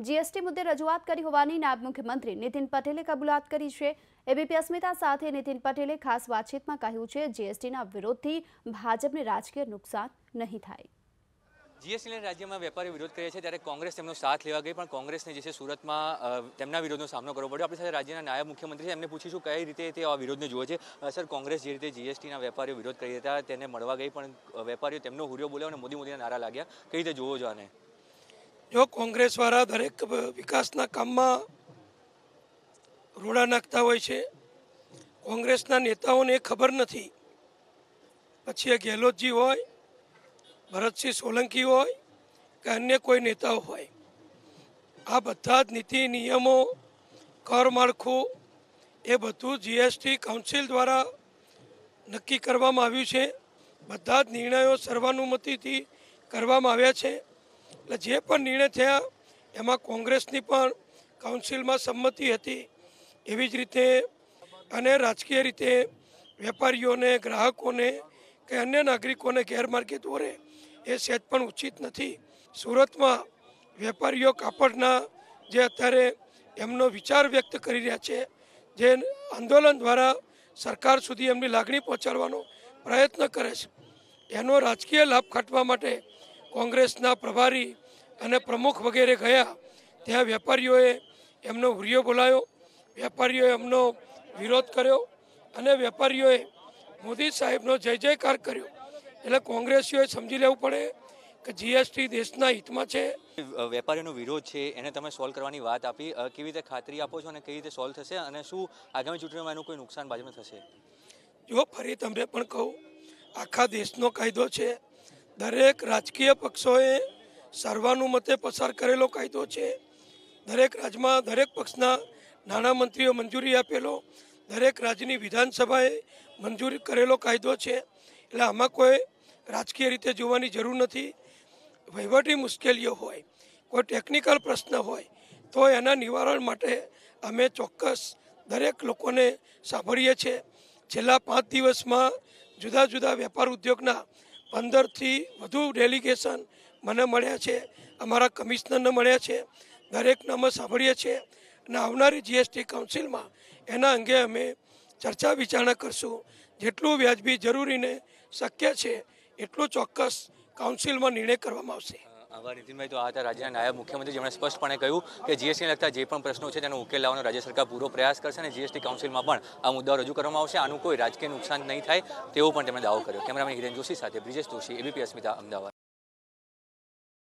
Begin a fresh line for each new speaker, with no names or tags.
GST મુદ્દે રજૂઆત કરી હોવાની નાયબ મુખ્યમંત્રી નીતિન પટેલે કબૂલાત કરી છે। એબીપી અસ્મિતા સાથે નીતિન પટેલે ખાસ વાતચીતમાં કહ્યું છે જીએસટીના વિરોધથી ભાજપને રાજકીય નુકસાન નહીં થાય।
જીએસટીને રાજ્યમાં વેપારીઓ વિરોધ કરે છે ત્યારે કોંગ્રેસ તેમનો સાથ લેવા ગઈ, પણ કોંગ્રેસને જે છે સુરતમાં તેમના વિરોધનો સામનો કરવો પડ્યો। આપણી સાથે રાજ્યના નાયબ મુખ્યમંત્રી છે, એમને પૂછીશું કઈ રીતે તે આ વિરોધને જુએ છે। સર, કોંગ્રેસ જે રીતે જીએસટીના વેપારીઓ વિરોધ કરી હતા તેને મળવા ગઈ, પણ વેપારીઓ તેમનો હુરિયો બોલ્યો અને મોદી મોદીના નારા લાગ્યા, કઈ રીતે જોવો છો આને?
જો કોંગ્રેસ વાળા દરેક વિકાસના કામમાં રોડા નાખતા હોય છે, કોંગ્રેસના નેતાઓને ખબર નથી, પછી એ ગેહલોતજી હોય, ભરતસિંહ સોલંકી હોય કે અન્ય કોઈ નેતાઓ હોય, આ બધા જ નીતિ નિયમો, કર માળખું એ બધું જીએસટી કાઉન્સિલ દ્વારા નક્કી કરવામાં આવ્યું છે। બધા જ નિર્ણયો સર્વાનુમતિથી કરવામાં આવ્યા છે। એટલે જે પણ નિર્ણય થયા એમાં કોંગ્રેસની પણ કાઉન્સિલમાં સંમતિ હતી। એવી જ રીતે અને રાજકીય રીતે વેપારીઓને, ગ્રાહકોને કે અન્ય નાગરિકોને ગેરમાર્ગે દોરે એ સહેજ પણ ઉચિત નથી। સુરતમાં વેપારીઓ કાપડના જે અત્યારે એમનો વિચાર વ્યક્ત કરી રહ્યા છે, જે આંદોલન દ્વારા સરકાર સુધી એમની લાગણી પહોંચાડવાનો પ્રયત્ન કરે છે, એનો રાજકીય લાભ ખાટવા માટે કોંગ્રેસના પ્રભારી અને પ્રમુખ વગેરે ગયા, ત્યાં વેપારીઓએ એમનો હુરિયો બોલાયો, વેપારીઓએ એમનો વિરોધ કર્યો અને વેપારીઓએ મોદી સાહેબનો જય જયકાર કર્યો। એટલે કોંગ્રેસીઓએ સમજી લેવું પડે કે જીએસટી દેશના હિતમાં છે।
વેપારીઓનો વિરોધ છે એને તમે સોલ્વ કરવાની વાત આપી, કેવી રીતે ખાતરી આપો છો અને કઈ રીતે સોલ્વ થશે અને શું આગામી ચૂંટણીમાં એનું કોઈ નુકસાન ભાજપને થશે?
જો ફરી તમને પણ કહું, આખા દેશનો કાયદો છે, દરેક રાજકીય પક્ષોએ સર્વાનુમતે પસાર કરેલો કાયદો છે, દરેક રાજ્યમાં દરેક પક્ષના નાણામંત્રીઓ મંજૂરી આપેલો, દરેક રાજ્યની વિધાનસભાએ મંજૂરી કરેલો કાયદો છે। એટલે આમાં કોઈ રાજકીય રીતે જોવાની જરૂર નથી। વહીવટી મુશ્કેલીઓ હોય, કોઈ ટેકનિકલ પ્રશ્ન હોય તો એના નિવારણ માટે અમે ચોક્કસ દરેક લોકોને સાંભળીએ છીએ। છેલ્લા 5 દિવસમાં જુદા જુદા વેપાર ઉદ્યોગના 15થી વધુ ડેલિગેશન મને મળ્યા છે, અમારા કમિશનરને મળ્યા છે, દરેકને અમે સાંભળીએ છીએ અને આવનારી જીએસટી કાઉન્સિલમાં એના અંગે અમે ચર્ચા વિચારણા કરશું। જેટલું વ્યાજબી જરૂરીને શક્ય છે એટલું ચોક્કસ કાઉન્સિલમાં નિર્ણય કરવામાં આવશે।
આભાર નીતિનભાઈ। તો આ હતા રાજ્યના નાયબ મુખ્યમંત્રી, જેમણે સ્પષ્ટપણે કહ્યું કે જીએસટીને લગતા જે પણ પ્રશ્નો છે તેનો ઉકેલ લાવવાનો રાજ્ય સરકાર પૂરો પ્રયાસ કરશે અને જીએસટી કાઉન્સિલમાં પણ આ મુદ્દાઓ રજૂ કરવામાં આવશે। આનું કોઈ રાજકીય નુકસાન નહીં થાય તેવો પણ તેમણે દાવો કર્યો। કેમેરામેન હિરેન જોશી સાથે બ્રિજેશ જોશી, એબીપી અસ્મિતા, અમદાવાદ।